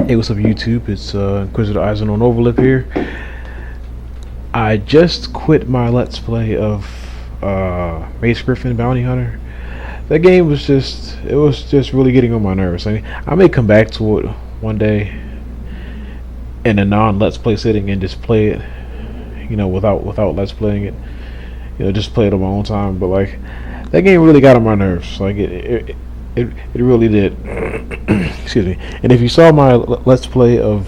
Hey, what's up, YouTube? It's Inquisitor Eisen on Overlip here. I just quit my Let's Play of Mace Griffin Bounty Hunter. That game was just really getting on my nerves. I mean, I may come back to it one day in a non-Let's Play setting and just play it, without Let's playing it. Just play it on my own time. But like, that game really got on my nerves. Like it really did. Excuse me. And if you saw my Let's Play of,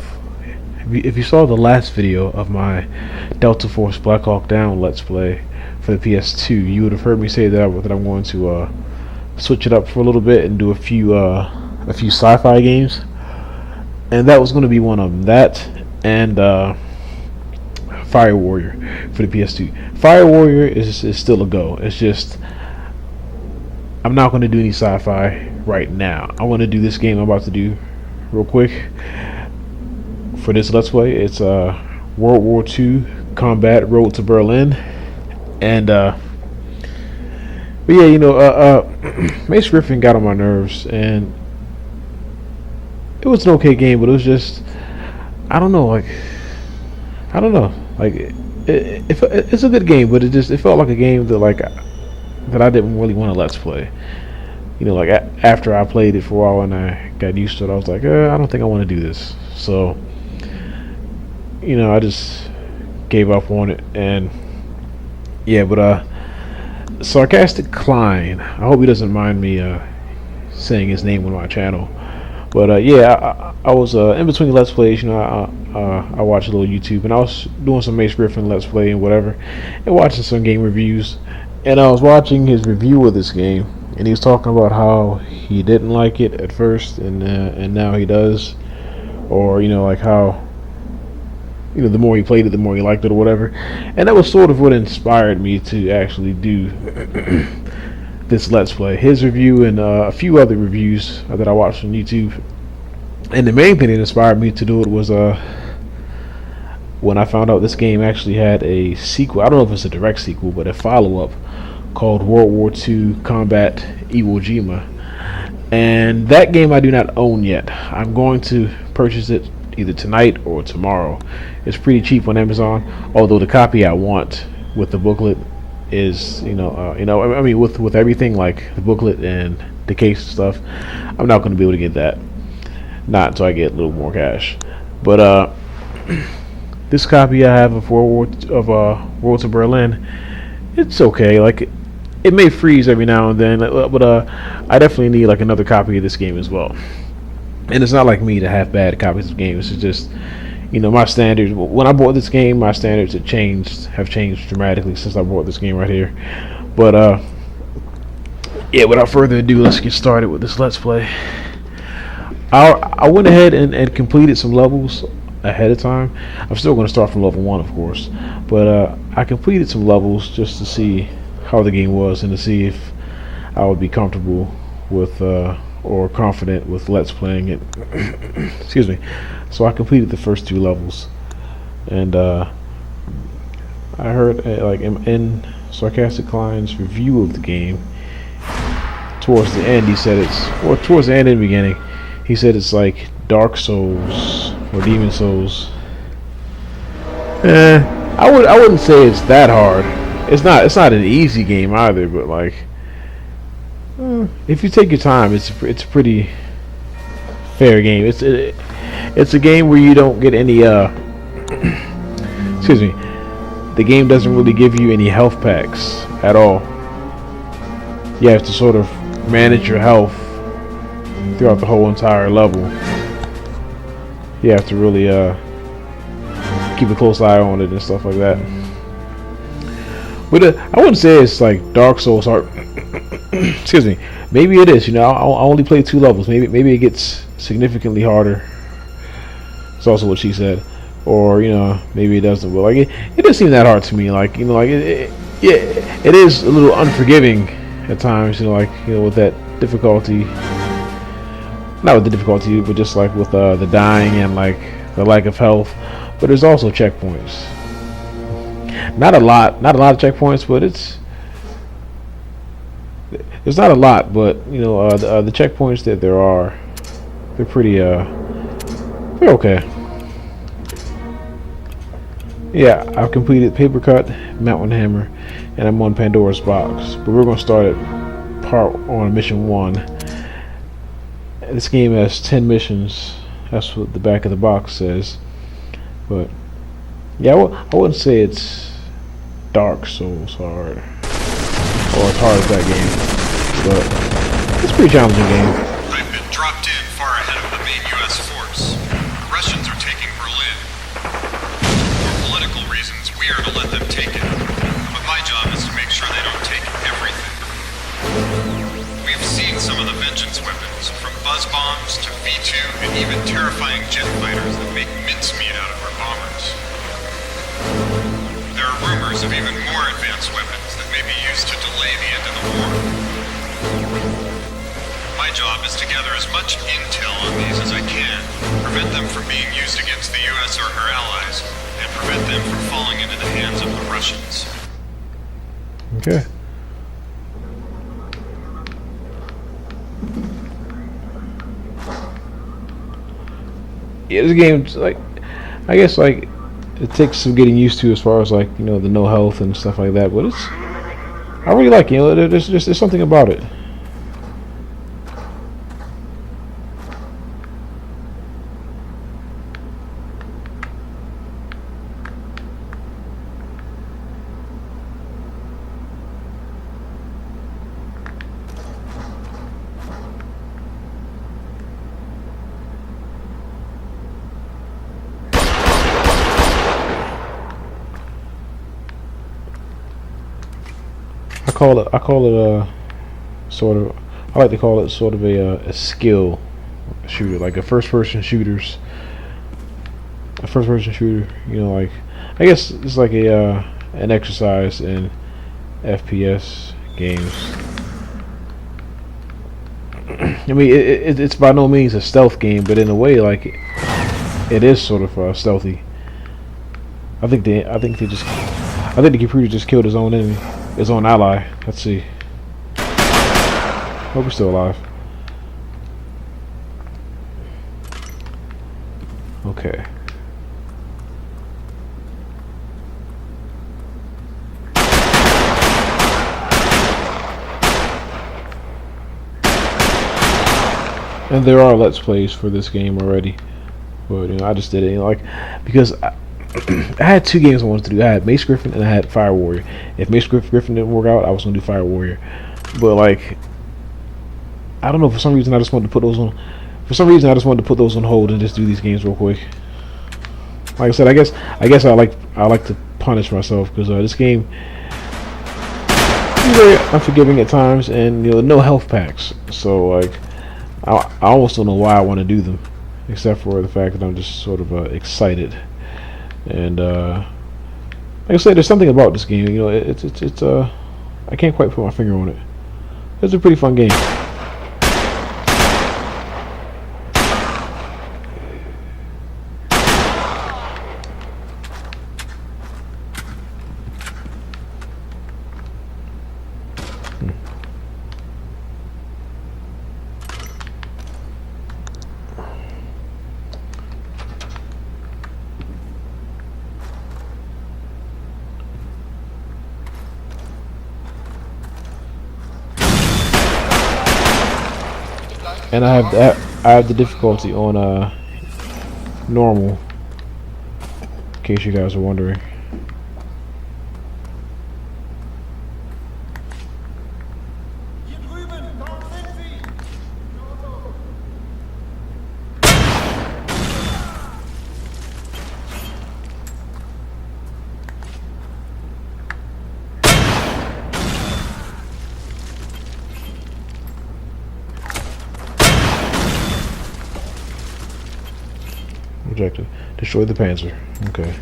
if you saw the last video of my Delta Force Black Hawk Down Let's Play for the PS2, you would have heard me say that I'm going to switch it up for a little bit and do a few sci-fi games, and that was going to be one of them. That and Fire Warrior for the PS2. Fire Warrior is still a go. It's just I'm not going to do any sci-fi right now. I want to do this game I'm about to do real quick for this Let's Play. It's World War II Combat Road to Berlin. And but yeah, Mace Griffin got on my nerves, and it was an okay game, but it was just, I don't know, like it's a good game, but it felt like a game that I didn't really want to Let's Play. After I played it for a while and I got used to it, I was like, I don't think I want to do this. So, I just gave up on it. And yeah, but Sarcastic Klein, I hope he doesn't mind me saying his name on my channel. But yeah, I was in between Let's Plays. I watched a little YouTube, and I was doing some Mace Griffin Let's Play and whatever, and watching some game reviews. And I was watching his review of this game, and he was talking about how he didn't like it at first, and now he does, or like how the more he played it, the more he liked it, or whatever. And that was sort of what inspired me to actually do this Let's Play. His review and a few other reviews that I watched on YouTube. And the main thing that inspired me to do it was when I found out this game actually had a sequel. I don't know if it's a direct sequel, but a follow-up called World War II Combat Iwo Jima. And that game I do not own yet. I'm going to purchase it either tonight or tomorrow. It's pretty cheap on Amazon, although the copy I want with the booklet is, with everything, like the booklet and the case and stuff, I'm not going to be able to get that. Not until I get a little more cash. But this copy I have of Road to Berlin, it's okay. Like, it may freeze every now and then, but I definitely need like another copy of this game as well. And it's not like me to have bad copies of games. It's just, my standards. When I bought this game, my standards have changed dramatically since I bought this game right here. But yeah, without further ado, let's get started with this Let's Play. I went ahead and completed some levels ahead of time. I'm still going to start from level 1, of course, but I completed some levels just to see how the game was and to see if I would be comfortable with or confident with Let's playing it. Excuse me. So I completed the first 2 levels, and I heard in Sarcastic Klein's review of the game, towards the end he said towards the end and the beginning, he said it's like Dark Souls or Demon Souls. I wouldn't say it's that hard. It's not an easy game either, but like, if you take your time, it's a pretty fair game. It's a game where you don't get any excuse me. The game doesn't really give you any health packs at all. You have to sort of manage your health throughout the whole entire level. You have to really keep a close eye on it and stuff like that. But I wouldn't say it's like Dark Souls hard. Excuse me. Maybe it is. I only played 2 levels. Maybe it gets significantly harder. It's also what she said. Or maybe it doesn't. But like it doesn't seem that hard to me. Like it is a little unforgiving at times. With that difficulty. Not with the difficulty, but just like with the dying and like the lack of health. But there's also checkpoints. Not a lot of checkpoints, but there's not a lot. But the checkpoints that there are, they're pretty They're okay. Yeah, I've completed Paper Cut, Mountain Hammer, and I'm on Pandora's Box. But we're gonna start at part on mission 1. This game has 10 missions. That's what the back of the box says. But yeah, I wouldn't say it's Dark Souls hard or as hard as that game, but it's a pretty challenging game. I've been dropped in far ahead of the main U.S. force. The Russians are taking Berlin. For political reasons, we are to let them take it. But my job is to make sure they don't take everything. We've seen some of the vengeance weapons, from buzz bombs to V2 and even terrifying jet fighters that make mincemeat out of our bombers. There are rumors of even more advanced weapons that may be used to delay the end of the war. My job is to gather as much intel on these as I can, prevent them from being used against the US or her allies, and prevent them from falling into the hands of the Russians. Okay. Yeah, this game's like, I guess like, it takes some getting used to as far as like, you know, the no health and stuff like that, but it's, I really like it, you know, there's something about it. I call it a sort of, I like to call it sort of a skill shooter, like a first person shooter, you know, like, I guess it's like a an exercise in FPS games. I mean, it's by no means a stealth game, but in a way, like, it is sort of stealthy. I think the computer just killed his own enemy, his own ally. Let's see. Hope we're still alive. Okay. And there are Let's Plays for this game already, but you know, I just did it, you know, like, because I had two games I wanted to do. I had Mace Griffin and I had Fire Warrior. If Mace Griffin didn't work out, I was gonna do Fire Warrior. But like, I don't know, for some reason I just wanted to put those on. For some reason I just wanted to put those on hold and just do these games real quick. Like I said, I guess I like to punish myself, because this game is very unforgiving at times, and you know, no health packs. So like, I almost don't know why I want to do them, except for the fact that I'm just sort of excited. And like I said, there's something about this game. You know, it's I can't quite put my finger on it. It's a pretty fun game. And I have the difficulty on normal, in case you guys are wondering. Objective: destroy the Panzer. Okay.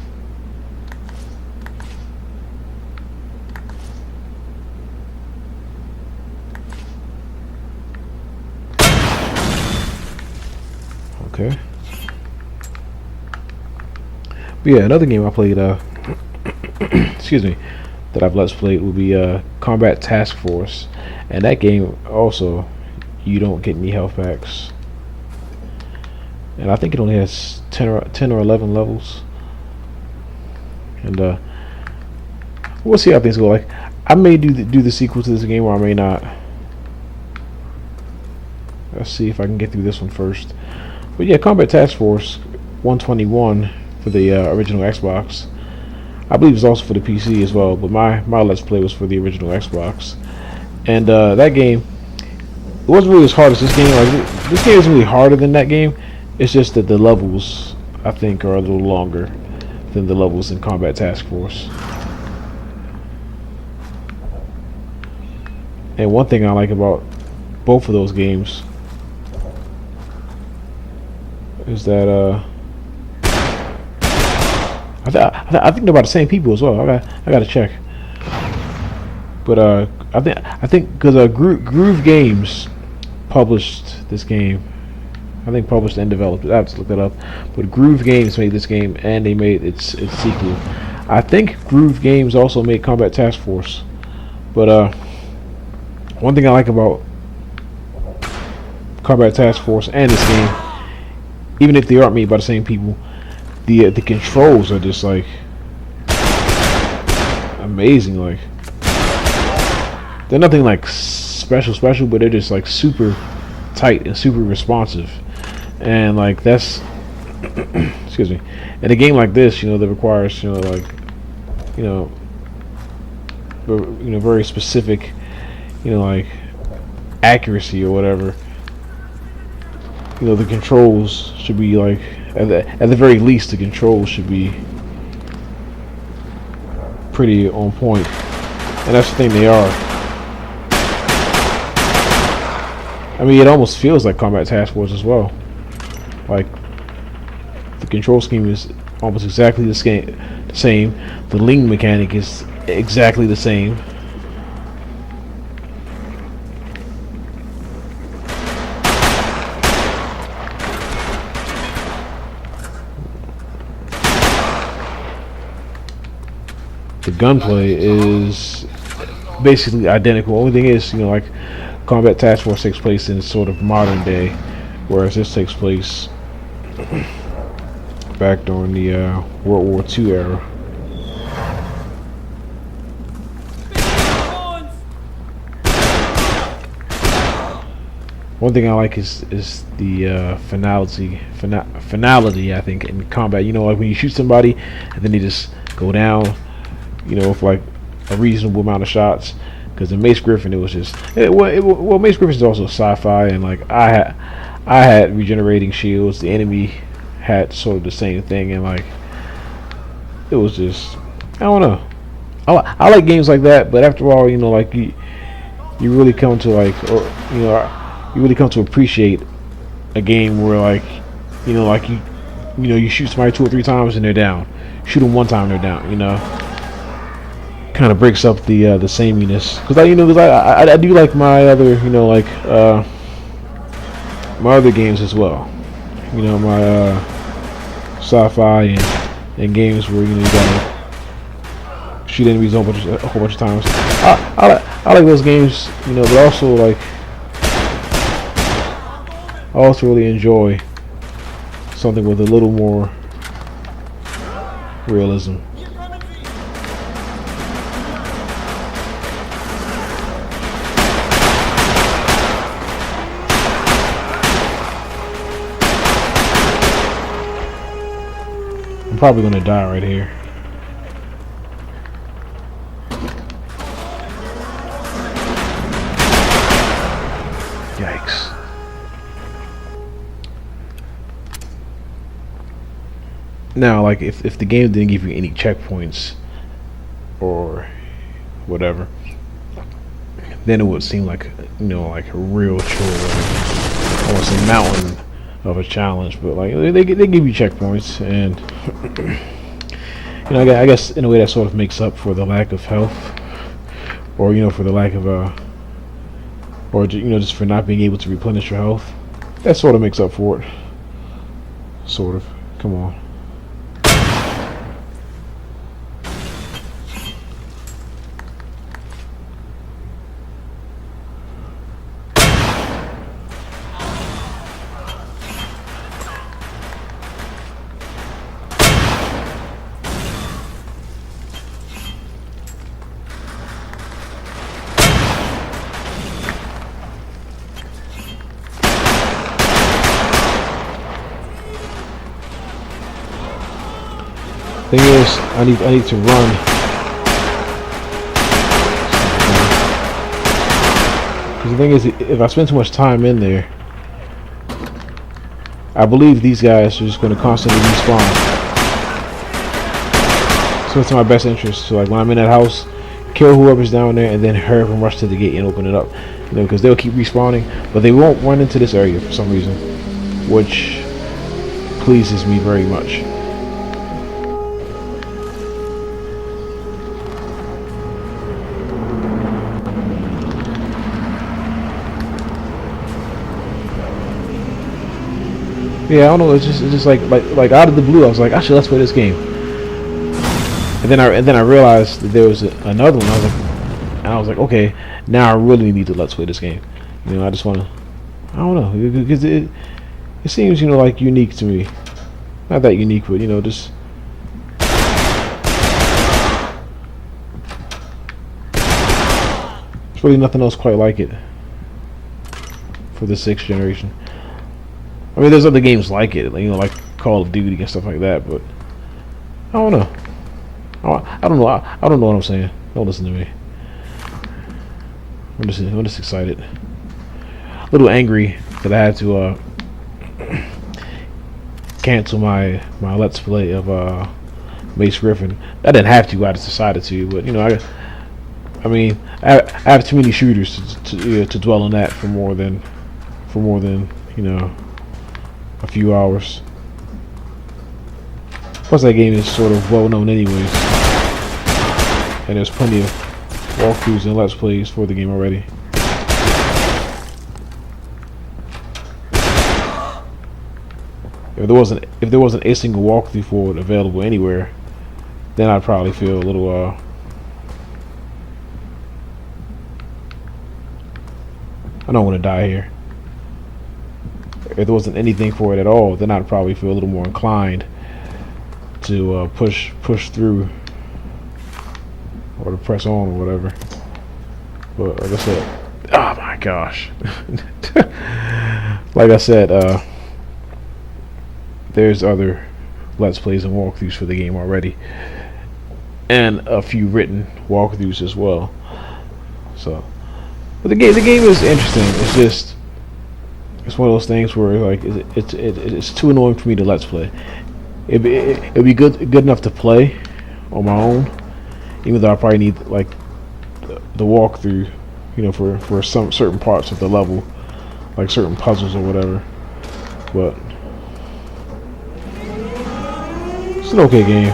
Okay. But yeah, another game I played, excuse me, that I've Let's Played would be Combat Task Force, and that game also, you don't get any health packs. and I think it only has 10 or 11 levels. And we'll see how things go. Like, I may do the sequel to this game, or I may not. Let's see if I can get through this one first. But yeah, Combat Task Force 121 for the original Xbox. I believe it's also for the PC as well, but my Let's Play was for the original Xbox. And that game, it wasn't really as hard as this game. Like, this game is really harder than that game. It's just that the levels, I think, are a little longer than the levels in Combat Task Force. And one thing I like about both of those games is that I think they're by the same people as well. I gotta check. But I think because Groove Games published this game. I think published and developed it. I have to look that up. But Groove Games made this game, and they made its sequel. I think Groove Games also made Combat Task Force. But one thing I like about Combat Task Force and this game, even if they aren't made by the same people, the controls are just like amazing. Like, they're nothing like special, but they're just like super tight and super responsive. And like that's excuse me. In a game like this, that requires very specific, like accuracy or whatever. The controls should be like at the very least the controls should be pretty on point, and that's the thing, they are. I mean, it almost feels like Combat Task Force as well. Like, the control scheme is almost exactly the same. The lean mechanic is exactly the same. The gunplay is basically identical. Only thing is, like, Combat Task Force takes place in sort of modern day, whereas this takes place back during the World War II era. One thing I like is the finality, I think, in combat. Like when you shoot somebody and then they just go down, with like a reasonable amount of shots. Because in Mace Griffin, it was just well, Mace Griffin is also sci-fi, and like I had regenerating shields. The enemy had sort of the same thing, and like it was just, I don't know. I like games like that, but after all, like you really come to like, or you really come to appreciate a game where like, like you shoot somebody 2 or 3 times and they're down. Shoot them 1 time, they're down. Kind of breaks up the sameness, because I do like my other my other games as well. My sci-fi and games where you gotta shoot enemies a whole bunch of times. I like those games, but also like I also really enjoy something with a little more realism. I'm probably gonna die right here. Yikes. Now, like, if the game didn't give you any checkpoints or whatever, then it would seem like, like a real chore, almost a mountain of a challenge. But like they give you checkpoints, and I guess in a way that sort of makes up for the lack of health, or for the lack of or just for not being able to replenish your health. That sort of makes up for it. Sort of. Come on. Thing is, I need to run. Because the thing is, if I spend too much time in there, I believe these guys are just going to constantly respawn. So it's in my best interest. So like when I'm in that house, kill whoever's down there, and then hurry up and rush to the gate and open it up. You know, because they'll keep respawning, but they won't run into this area for some reason, which pleases me very much. Yeah, I don't know. It's just like out of the blue, I was like, actually, let's play this game. And then I realized that there was another one. I was like, okay, now I really need to let's play this game. You know, I just want to. I don't know, because it seems, you know, like unique to me. Not that unique, but you know, just. There's really nothing else quite like it for the 6th generation. I mean, there's other games like it, you know, like Call of Duty and stuff like that, but I don't know. I don't know. I don't know what I'm saying. Don't listen to me. I'm just excited. A little angry that I had to cancel my Let's Play of Mace Griffin. I didn't have to. I just decided to. But you know, I mean, I have too many shooters to dwell on that for more than you know, a few hours. Plus, that game is sort of well known anyways, and there's plenty of walkthroughs and Let's Plays for the game already. If there wasn't a single walkthrough for it available anywhere, then I'd probably feel a little I don't want to die here. If there wasn't anything for it at all, then I'd probably feel a little more inclined to push through, or to press on, or whatever. But like I said, oh my gosh. Like I said, there's other Let's Plays and walkthroughs for the game already, and a few written walkthroughs as well. So, but the game is interesting. It's just, it's one of those things where like it's too annoying for me to Let's Play. It'd be good enough to play on my own, even though I probably need like the walkthrough, you know, for some certain parts of the level, like certain puzzles or whatever. But it's an okay game.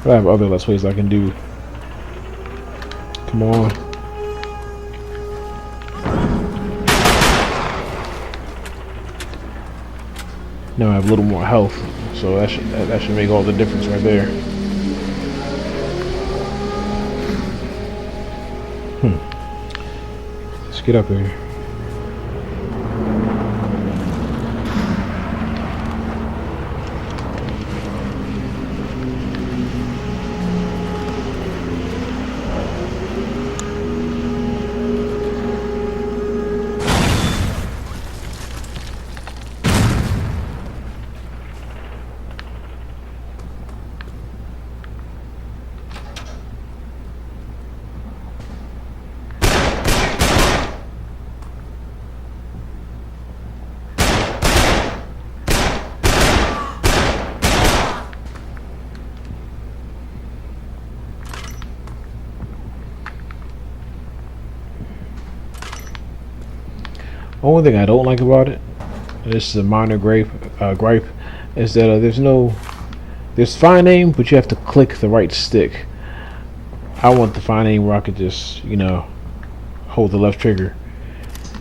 But I have other Let's Plays I can do. Come on. Now I have a little more health, so that should make all the difference right there. Let's get up here. Only thing I don't like about it, and this is a minor gripe, is that there's fine aim, but you have to click the right stick. I want the fine aim where I could just, you know, hold the left trigger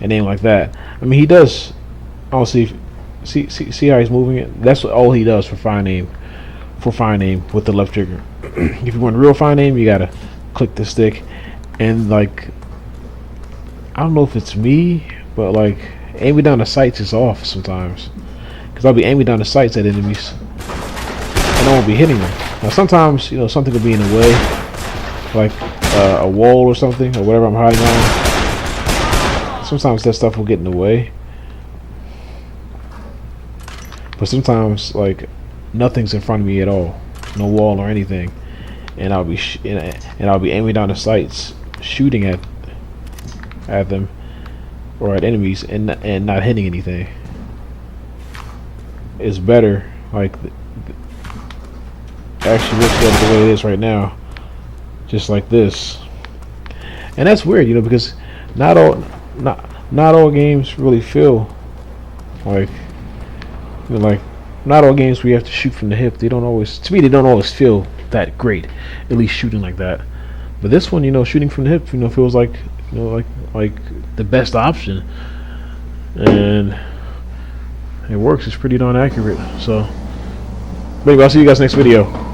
and aim like that. I mean, he does. I don't see how he's moving it. That's all he does for fine aim. For fine aim with the left trigger. If you want real fine aim, you gotta click the stick, and like, I don't know if it's me, but like aiming down the sights is off sometimes, because I'll be aiming down the sights at enemies and I won't be hitting them. Now sometimes, you know, something will be in the way, like a wall or something, or whatever I'm hiding on. sometimes that stuff will get in the way, but sometimes like nothing's in front of me at all, no wall or anything, and I'll be and I'll be aiming down the sights, shooting at them or at enemies, and not hitting anything. It's better like actually looks better the way it is right now, just like this. And that's weird, you know, because not all games really feel like, you know, like not all games where you have to shoot from the hip. They don't always, to me, they don't always feel that great. At least shooting like that. But this one, you know, shooting from the hip, you know, feels like, you know, like the best option, and it works. It's pretty darn accurate. So, maybe I'll see you guys next video.